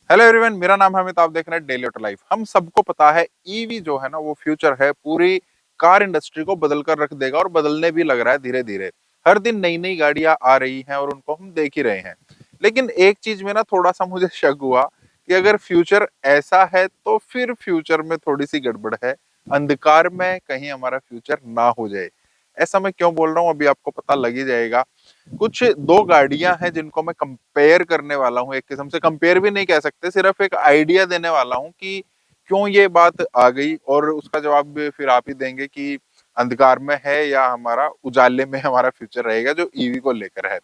Hello everyone, मेरा नाम है अमित। आप देख रहे हैं डेली ऑटो लाइफ। हम सबको पता है ईवी जो है ना वो फ्यूचर है। पूरी कार इंडस्ट्री को बदल कर रख देगा और बदलने भी लग रहा है धीरे धीरे। हर दिन नई नई गाड़ियां आ रही हैं और उनको हम देख ही रहे हैं। लेकिन एक चीज में ना थोड़ा सा मुझे शक हुआ कि अगर फ्यूचर ऐसा है तो फिर फ्यूचर में थोड़ी सी गड़बड़ है। अंधकार में कहीं हमारा फ्यूचर ना हो जाए। ऐसा मैं क्यों बोल रहा हूँ अभी आपको पता लग ही जाएगा। कुछ दो गाड़ियां हैं जिनको मैं कंपेयर करने वाला हूं। एक किस्म से कंपेयर भी नहीं कह सकते, सिर्फ एक आइडिया देने वाला हूं कि क्यों ये बात आ गई, और उसका जवाब भी फिर आप ही देंगे कि अंधकार में है या हमारा उजाले में हमारा फ्यूचर रहेगा जो ईवी को लेकर है।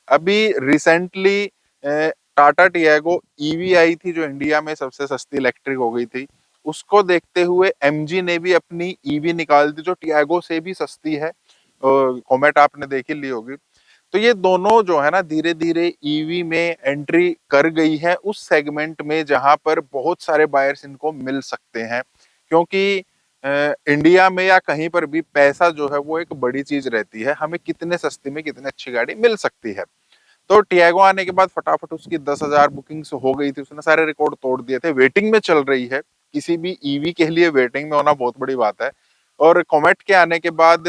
अभी रिसेंटली टाटा टियागो ईवी आई थी जो इंडिया में सबसे सस्ती इलेक्ट्रिक हो गई थी। उसको देखते हुए एमजी ने भी अपनी ईवी निकाल दी जो टियागो से भी सस्ती है। कॉमेट आपने देख ही ली होगी। तो ये दोनों जो है ना धीरे धीरे ईवी में एंट्री कर गई है उस सेगमेंट में जहां पर बहुत सारे बायर्स इनको मिल सकते हैं। क्योंकि इंडिया में या कहीं पर भी पैसा जो है वो एक बड़ी चीज रहती है। हमें कितने सस्ते में कितने अच्छी गाड़ी मिल सकती है। तो टियागो आने के बाद फटाफट उसकी 10,000 बुकिंग्स हो गई थी। उसने सारे रिकॉर्ड तोड़ दिए थे। वेटिंग में चल रही है। किसी भी ईवी के लिए वेटिंग में होना बहुत बड़ी बात है। और कॉमेट के आने के बाद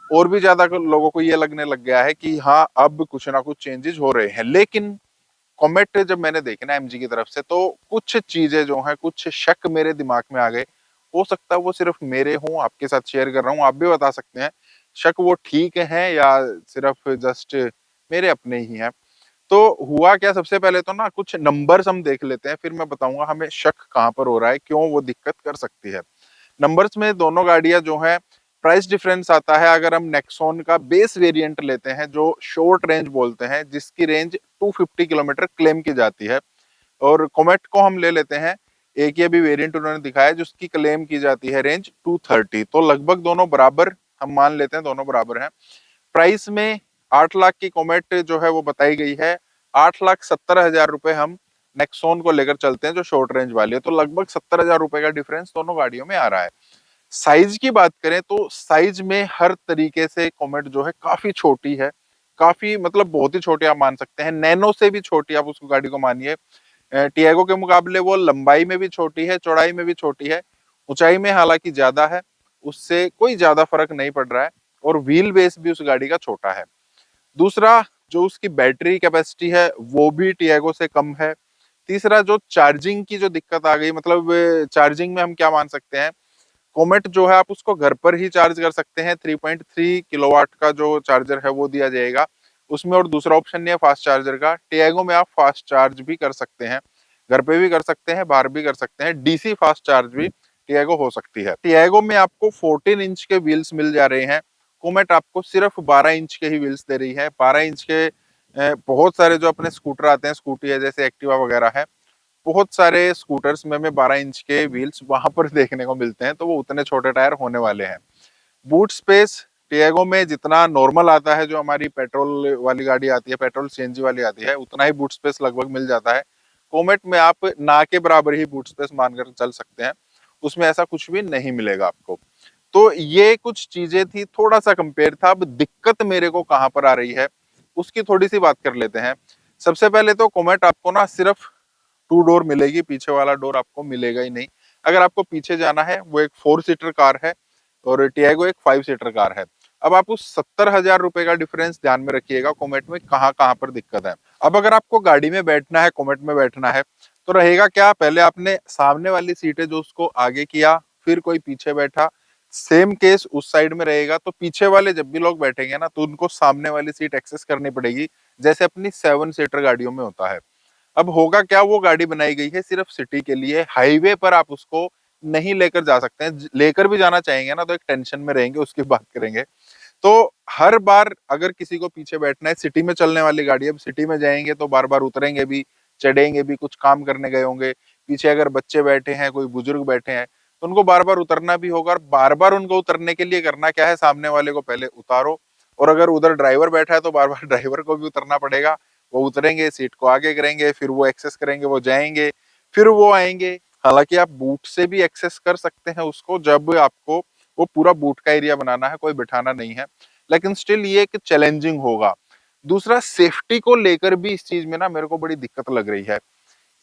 और भी ज्यादा लोगों को ये लगने लग गया है कि हाँ अब कुछ ना कुछ चेंजेस हो रहे हैं। लेकिन कॉमेट जब मैंने देखी ना एमजी की तरफ से तो कुछ चीजें जो है, कुछ शक मेरे दिमाग में आ गए। हो सकता है वो सिर्फ मेरे हों, आपके साथ शेयर कर रहा हूँ, आप भी बता सकते हैं शक वो ठीक है या सिर्फ जस्ट मेरे अपने ही हैं। तो हुआ क्या, सबसे पहले तो ना कुछ नंबर्स हम देख लेते हैं, फिर मैं बताऊंगा हमें शक कहाँ पर हो रहा है, क्यों वो दिक्कत कर सकती है। नंबर्स में दोनों गाड़ियां जो है प्राइस डिफरेंस आता है। अगर हम नेक्सॉन का बेस वेरिएंट लेते हैं जो शॉर्ट रेंज बोलते हैं, जिसकी रेंज 250 किलोमीटर क्लेम की जाती है, और कोमेट को हम ले लेते हैं, एक ही अभी वेरिएंट उन्होंने दिखाया जिसकी क्लेम की जाती है रेंज 230, तो लगभग दोनों बराबर हम मान लेते हैं, दोनों बराबर हैं। प्राइस में 8 लाख की कोमेट जो है वो बताई गई है। 8,70,000 रुपए हम नेक्सॉन को लेकर चलते हैं जो शॉर्ट रेंज वाली है, तो लगभग 70,000 रुपए का डिफरेंस दोनों गाड़ियों में आ रहा है। साइज की बात करें तो साइज में हर तरीके से कोमेट जो है काफी छोटी है। काफी मतलब बहुत ही छोटी आप मान सकते हैं, नैनो से भी छोटी आप उसको गाड़ी को मानिए। टियागो के मुकाबले वो लंबाई में भी छोटी है, चौड़ाई में भी छोटी है, ऊंचाई में हालांकि ज्यादा है। उससे कोई ज्यादा फर्क नहीं पड़ रहा है। और व्हील बेस भी उस गाड़ी का छोटा है। दूसरा, जो उसकी बैटरी कैपेसिटी है वो भी टियागो से कम है। तीसरा, जो चार्जिंग की जो दिक्कत आ गई, मतलब चार्जिंग में हम क्या मान सकते हैं, कोमेट जो है आप उसको घर पर ही चार्ज कर सकते हैं। 3.3 किलोवाट का जो चार्जर है वो दिया जाएगा उसमें, और दूसरा ऑप्शन नहीं है फास्ट चार्जर का। टियागो में आप फास्ट चार्ज भी कर सकते हैं, घर पे भी कर सकते हैं, बाहर भी कर सकते हैं। डीसी फास्ट चार्ज भी टियागो हो सकती है। टियागो में आपको 14 इंच के व्हील्स मिल जा रहे हैं। कोमेट आपको सिर्फ 12 इंच के ही व्हील्स दे रही है। 12 इंच के बहुत सारे जो अपने स्कूटर आते हैं, स्कूटी है जैसे एक्टिवा वगैरह है, बहुत सारे स्कूटर्स में 12 इंच के व्हील्स वहां पर देखने को मिलते हैं, तो वो उतने छोटे टायर होने वाले हैं। बूट स्पेस टियागो में जितना नॉर्मल आता है, जो हमारी पेट्रोल वाली गाड़ी आती है, पेट्रोल सीएनजी वाली आती है, उतना ही बूट स्पेस लगभग मिल जाता है। कोमेट में आप ना के बराबर ही बूट स्पेस मानकर चल सकते हैं, उसमें ऐसा कुछ भी नहीं मिलेगा आपको। तो ये कुछ चीजें थी, थोड़ा सा कंपेयर था। अब दिक्कत मेरे को कहां पर आ रही है उसकी थोड़ी सी बात कर लेते हैं। सबसे पहले तो कोमेट आपको ना सिर्फ 2 डोर मिलेगी, पीछे वाला डोर आपको मिलेगा ही नहीं। अगर आपको पीछे जाना है, वो एक 4 सीटर कार है और टियागो एक 5 सीटर कार है। अब आप उस 70,000 रुपए का डिफरेंस ध्यान में रखिएगा, कोमेट में कहाँ कहाँ पर दिक्कत है। अब अगर आपको गाड़ी में बैठना है, कोमेट में बैठना है, तो रहेगा क्या, पहले आपने सामने वाली सीटें जो उसको आगे किया, फिर कोई पीछे बैठा, सेम केस उस साइड में रहेगा। तो पीछे वाले जब भी लोग बैठेंगे ना तो उनको सामने वाली सीट एक्सेस करनी पड़ेगी, जैसे अपनी 7 सीटर गाड़ियों में होता है। अब होगा क्या, वो गाड़ी बनाई गई है सिर्फ सिटी के लिए। हाईवे पर आप उसको नहीं लेकर जा सकते हैं। लेकर भी जाना चाहेंगे ना तो एक टेंशन में रहेंगे, उसकी बात करेंगे। तो हर बार अगर किसी को पीछे बैठना है, सिटी में चलने वाली गाड़ी, अब सिटी में जाएंगे तो बार बार उतरेंगे भी, चढ़ेंगे भी, कुछ काम करने गए होंगे, पीछे अगर बच्चे बैठे हैं, कोई बुजुर्ग बैठे हैं, तो उनको बार बार उतरना भी होगा। और बार बार उनको उतरने के लिए करना क्या है, सामने वाले को पहले उतारो, और अगर उधर ड्राइवर बैठा है तो बार बार ड्राइवर को भी उतरना पड़ेगा। वो उतरेंगे, सीट को आगे करेंगे, फिर वो एक्सेस करेंगे, वो जाएंगे, फिर वो आएंगे। हालांकि आप बूट से भी एक्सेस कर सकते हैं उसको, जब आपको वो पूरा बूट का एरिया बनाना है, कोई बिठाना नहीं है, लेकिन स्टिल ये एक चैलेंजिंग होगा। दूसरा, सेफ्टी को लेकर भी इस चीज में ना मेरे को बड़ी दिक्कत लग रही है।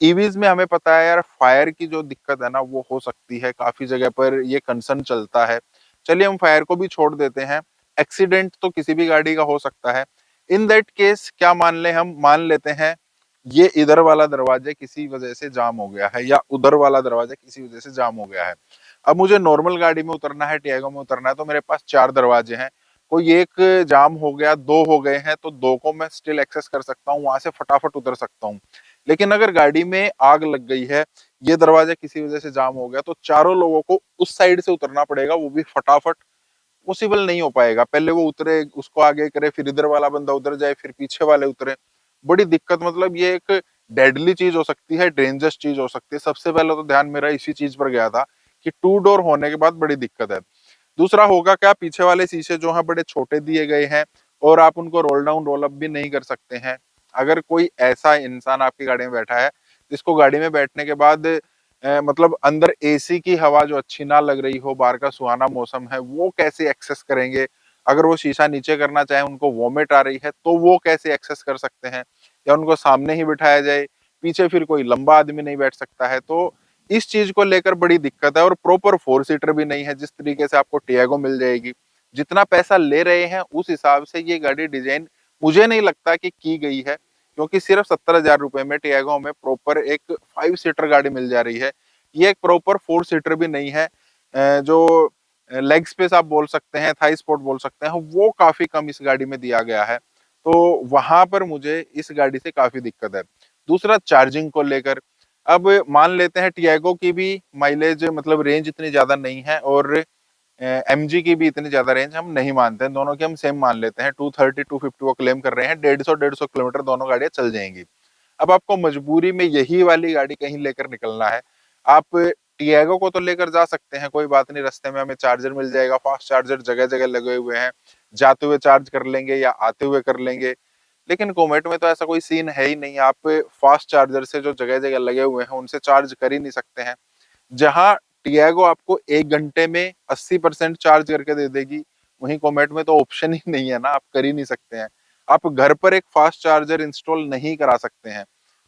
ईवीज में हमें पता है यार, फायर की जो दिक्कत है ना वो हो सकती है, काफी जगह पर ये कंसर्न चलता है। चलिए हम फायर को भी छोड़ देते हैं, एक्सीडेंट तो किसी भी गाड़ी का हो सकता है। इन दैट केस क्या मान ले, हम मान लेते हैं ये इधर वाला दरवाजा किसी वजह से जाम हो गया है या उधर वाला दरवाजा किसी वजह से जाम हो गया है। अब मुझे नॉर्मल गाड़ी में उतरना है, टियागो में उतरना है, तो मेरे पास 4 दरवाजे हैं, कोई एक जाम हो गया, 2 हो गए हैं, तो 2 को मैं स्टिल एक्सेस कर सकता हूँ, वहां से फटाफट उतर सकता हूँ। लेकिन अगर गाड़ी में आग लग गई है, ये दरवाजा किसी वजह से जाम हो गया, तो चारों लोगों को उस साइड से उतरना पड़ेगा, वो भी फटाफट। पॉसिबल नहीं हो पाएगा, पहले वो उतरे, उसको आगे करे, फिर इधर वाला बंदा उधर जाए, फिर पीछे वाले उतरे। बड़ी दिक्कत, मतलब ये एक डेडली चीज हो सकती है, डेंजरस चीज हो सकती है। सबसे पहले तो ध्यान मेरा इसी चीज पर गया था कि 2 डोर होने के बाद बड़ी दिक्कत है। दूसरा होगा क्या, पीछे वाले शीशे जो है बड़े छोटे दिए गए हैं और आप उनको रोल डाउन रोल अप भी नहीं कर सकते हैं। अगर कोई ऐसा इंसान आपकी गाड़ी में बैठा है जिसको गाड़ी में बैठने के बाद मतलब अंदर एसी की हवा जो अच्छी ना लग रही हो, बाहर का सुहाना मौसम है, वो कैसे एक्सेस करेंगे? अगर वो शीशा नीचे करना चाहे, उनको वॉमिट आ रही है, तो वो कैसे एक्सेस कर सकते हैं? या उनको सामने ही बिठाया जाए, पीछे फिर कोई लंबा आदमी नहीं बैठ सकता है। तो इस चीज को लेकर बड़ी दिक्कत है। और प्रॉपर 4 सीटर भी नहीं है, जिस तरीके से आपको टियागो मिल जाएगी, जितना पैसा ले रहे हैं उस हिसाब से ये गाड़ी डिजाइन मुझे नहीं लगता कि की गई है। क्योंकि सिर्फ 70,000 रुपए में टियागो में प्रॉपर एक 5 सीटर गाड़ी मिल जा रही है। ये एक प्रॉपर 4 सीटर भी नहीं है। जो लेग स्पेस आप बोल सकते हैं, थाई स्पॉट बोल सकते हैं, वो काफी कम इस गाड़ी में दिया गया है। तो वहां पर मुझे इस गाड़ी से काफी दिक्कत है। दूसरा, चार्जिंग को लेकर, अब मान लेते हैं टियागो की भी माइलेज मतलब रेंज इतनी ज्यादा नहीं है और एमजी की भी इतनी ज्यादा रेंज हम नहीं मानते हैं, दोनों की हम सेम मान लेते हैं। 230 250 वो क्लेम कर रहे हैं, 150 किलोमीटर दोनों गाड़ियां चल जाएंगी। अब आपको मजबूरी में यही वाली गाड़ी कहीं लेकर निकलना है, आप टियागो को तो लेकर जा सकते हैं, कोई बात नहीं, रास्ते में हमें चार्जर मिल जाएगा, फास्ट चार्जर जगह जगह लगे हुए हैं, जाते हुए चार्ज कर लेंगे या आते हुए कर लेंगे। लेकिन कोमेट में तो ऐसा कोई सीन है ही नहीं, आप फास्ट चार्जर से जो जगह जगह लगे हुए हैं उनसे चार्ज कर ही नहीं सकते हैं। जहां टियागो आपको 1 घंटे में 80% चार्ज करके दे देगी, वहीं कोमेट में तो ऑप्शन ही नहीं है ना, आप कर ही नहीं सकते हैं। आप घर पर एक फास्ट चार्जर इंस्टॉल नहीं करा सकते हैं।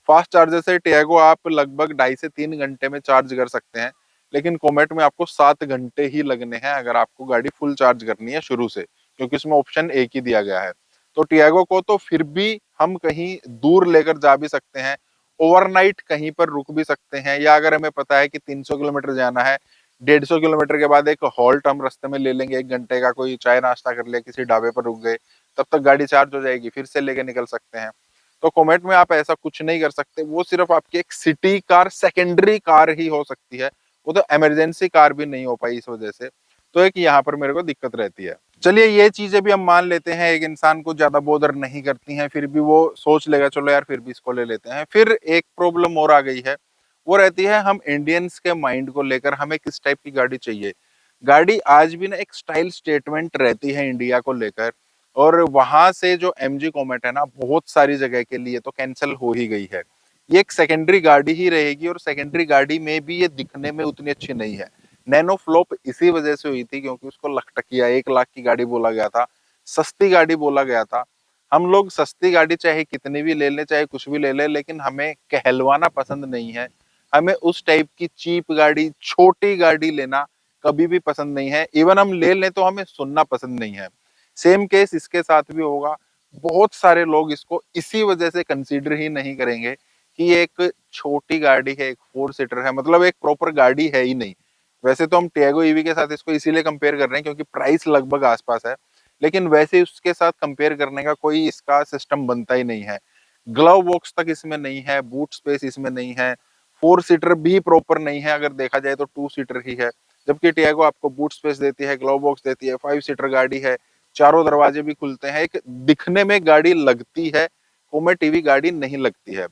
फास्ट चार्जर से टियागो आप लगभग 2.5 से 3 घंटे में चार्ज कर सकते हैं, लेकिन कोमेट में आपको 7 घंटे ही लगने हैं अगर आपको गाड़ी फुल चार्ज करनी है शुरू से, क्योंकि इसमें ऑप्शन एक ही दिया गया है। तो टियागो को तो फिर भी हम कहीं दूर लेकर जा भी सकते हैं, ओवरनाइट कहीं पर रुक भी सकते हैं, या अगर हमें पता है कि 300 किलोमीटर जाना है, 150 किलोमीटर के बाद एक हॉल्ट हम रास्ते में ले लेंगे 1 घंटे का, कोई चाय नाश्ता कर ले, किसी ढाबे पर रुक गए, तब तक गाड़ी चार्ज हो जाएगी, फिर से लेके निकल सकते हैं। तो कोमेट में आप ऐसा कुछ नहीं कर सकते, वो सिर्फ आपकी एक सिटी कार, सेकेंडरी कार ही हो सकती है, वो तो इमरजेंसी कार भी नहीं हो पाई इस वजह से। तो एक यहाँ पर मेरे को दिक्कत रहती है। चलिए ये चीजें भी हम मान लेते हैं, एक इंसान को ज्यादा बोदर नहीं करती हैं, फिर भी वो सोच लेगा चलो यार फिर भी इसको ले लेते हैं। फिर एक प्रॉब्लम और आ गई है, वो रहती है हम इंडियंस के माइंड को लेकर, हमें किस टाइप की गाड़ी चाहिए। गाड़ी आज भी ना एक स्टाइल स्टेटमेंट रहती है इंडिया को लेकर, और वहां से जो एमजी कॉमेट है ना, बहुत सारी जगह के लिए तो कैंसिल हो ही गई है। ये एक सेकेंडरी गाड़ी ही रहेगी, और सेकेंडरी गाड़ी में भी ये दिखने में उतनी अच्छी नहीं है। नैनो फ्लॉप इसी वजह से हुई थी क्योंकि उसको लखटकिया 1 लाख की गाड़ी बोला गया था, सस्ती गाड़ी बोला गया था। हम लोग सस्ती गाड़ी चाहे कितनी भी ले लें, चाहे कुछ भी ले लें, लेकिन हमें कहलवाना पसंद नहीं है। हमें उस टाइप की चीप गाड़ी, छोटी गाड़ी लेना कभी भी पसंद नहीं है। इवन हम ले लें तो हमें सुनना पसंद नहीं है। सेम केस इसके साथ भी होगा। बहुत सारे लोग इसको इसी वजह से कंसीडर ही नहीं करेंगे कि ये एक छोटी गाड़ी है, एक 4 सीटर है, मतलब एक प्रॉपर गाड़ी है ही नहीं। वैसे तो हम टियागो ईवी के साथ इसको इसीलिए कंपेयर कर रहे हैं क्योंकि प्राइस लगभग आसपास है, लेकिन वैसे उसके साथ कंपेयर करने का कोई इसका सिस्टम बनता ही नहीं है। ग्लव बॉक्स तक इसमें नहीं है, बूट स्पेस इसमें नहीं है, 4 सीटर भी प्रॉपर नहीं है, अगर देखा जाए तो 2 सीटर ही है। जबकि टियागो आपको बूट स्पेस देती है, ग्लव बॉक्स देती है, 5 सीटर गाड़ी है, चारों दरवाजे भी खुलते हैं, एक दिखने में गाड़ी लगती है। कोमेट टीवी गाड़ी नहीं लगती है।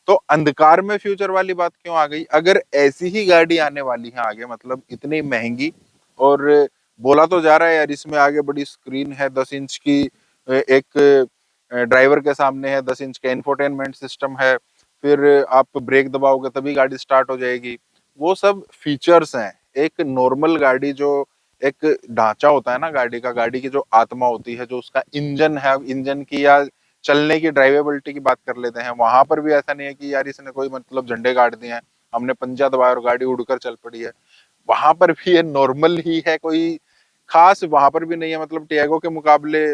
तो अंधकार में फ्यूचर वाली बात क्यों आ गई? अगर ऐसी ही गाड़ी आने वाली है आगे, मतलब इतनी महंगी, और बोला तो जा रहा है यार इसमें आगे बड़ी स्क्रीन है 10 इंच की, एक ड्राइवर के सामने है 10 इंच का इंफोटेनमेंट सिस्टम है, फिर आप ब्रेक दबाओगे तभी गाड़ी स्टार्ट हो जाएगी, वो सब फीचर्स हैं। एक नॉर्मल गाड़ी जो एक ढांचा होता है ना गाड़ी का, गाड़ी की जो आत्मा होती है, जो उसका इंजन है, इंजन की या चलने की ड्राइवेबिलिटी की बात कर लेते हैं, वहां पर भी ऐसा नहीं है कि यार इसने कोई मतलब झंडे गाड़ दिए हैं, हमने पंजा दबाया और गाड़ी उड़कर चल पड़ी है। वहां पर भी ये नॉर्मल ही है, कोई खास वहां पर भी नहीं है, मतलब टियागो के मुकाबले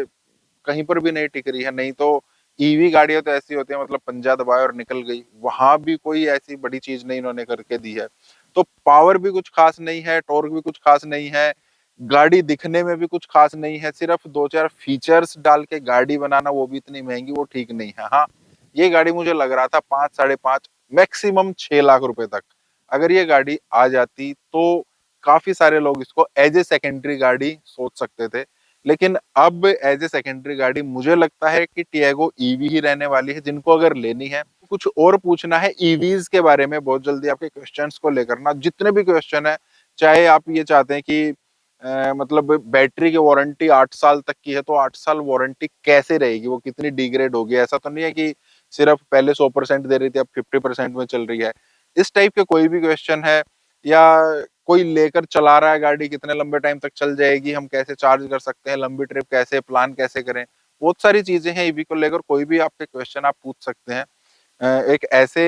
कहीं पर भी नहीं टिक रही है। नहीं तो ईवी गाड़ियां तो ऐसी होती है मतलब पंजा दबाया और निकल गई, वहां भी कोई ऐसी बड़ी चीज नहीं इन्होंने करके दी है। तो पावर भी कुछ खास नहीं है, टॉर्क भी कुछ खास नहीं है, गाड़ी दिखने में भी कुछ खास नहीं है, सिर्फ दो चार फीचर्स डाल के गाड़ी बनाना, वो भी इतनी महंगी, वो ठीक नहीं है। हाँ, ये गाड़ी मुझे लग रहा था 5 साढ़े 5 मैक्सिमम 6 लाख रुपए तक अगर ये गाड़ी आ जाती तो काफी सारे लोग इसको एज ए सेकेंडरी गाड़ी सोच सकते थे। लेकिन अब एज ए सेकेंडरी गाड़ी मुझे लगता है कि टियागो ईवी ही रहने वाली है। जिनको अगर लेनी है, कुछ और पूछना है ईवीज के बारे में, बहुत जल्दी आपके क्वेश्चंस को लेकर ना, जितने भी क्वेश्चन है, चाहे आप ये चाहते हैं कि मतलब बैटरी की वारंटी 8 साल तक की है, तो 8 साल वारंटी कैसे रहेगी, वो कितनी डिग्रेड होगी, ऐसा तो नहीं है कि सिर्फ पहले 100% दे रही थी अब 50% में चल रही है। इस टाइप के कोई भी क्वेश्चन है, या कोई लेकर चला रहा है गाड़ी, कितने लंबे टाइम तक चल जाएगी, हम कैसे चार्ज कर सकते हैं, लंबी ट्रिप कैसे प्लान कैसे करें, बहुत सारी चीजें हैं ईवी को लेकर, कोई भी आपके क्वेश्चन आप पूछ सकते हैं। एक ऐसे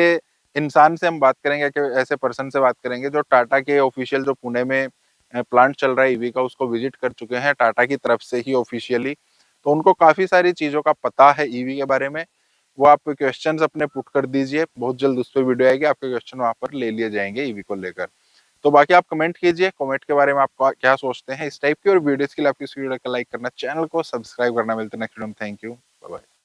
इंसान से हम बात करेंगे, कि ऐसे पर्सन से बात करेंगे जो टाटा के ऑफिशियल, जो पुणे में प्लांट चल रहा है ईवी का, उसको विजिट कर चुके हैं टाटा की तरफ से ही ऑफिशियली। तो उनको काफी सारी चीजों का पता है ईवी के बारे में। वो आप क्वेश्चंस अपने पुट कर दीजिए, बहुत जल्द उस पर वीडियो आएगी, आपके क्वेश्चन वहां पर ले लिए जाएंगे ईवी को लेकर। तो बाकी आप कमेंट कीजिए, कमेंट के बारे में आप क्या सोचते हैं इस टाइप की, और वीडियोस के लिए आपकी इस वीडियो को लाइक करना, चैनल को सब्सक्राइब करना। मिलते हैं नेक्स्ट वीडियो में। Thank you, bye bye.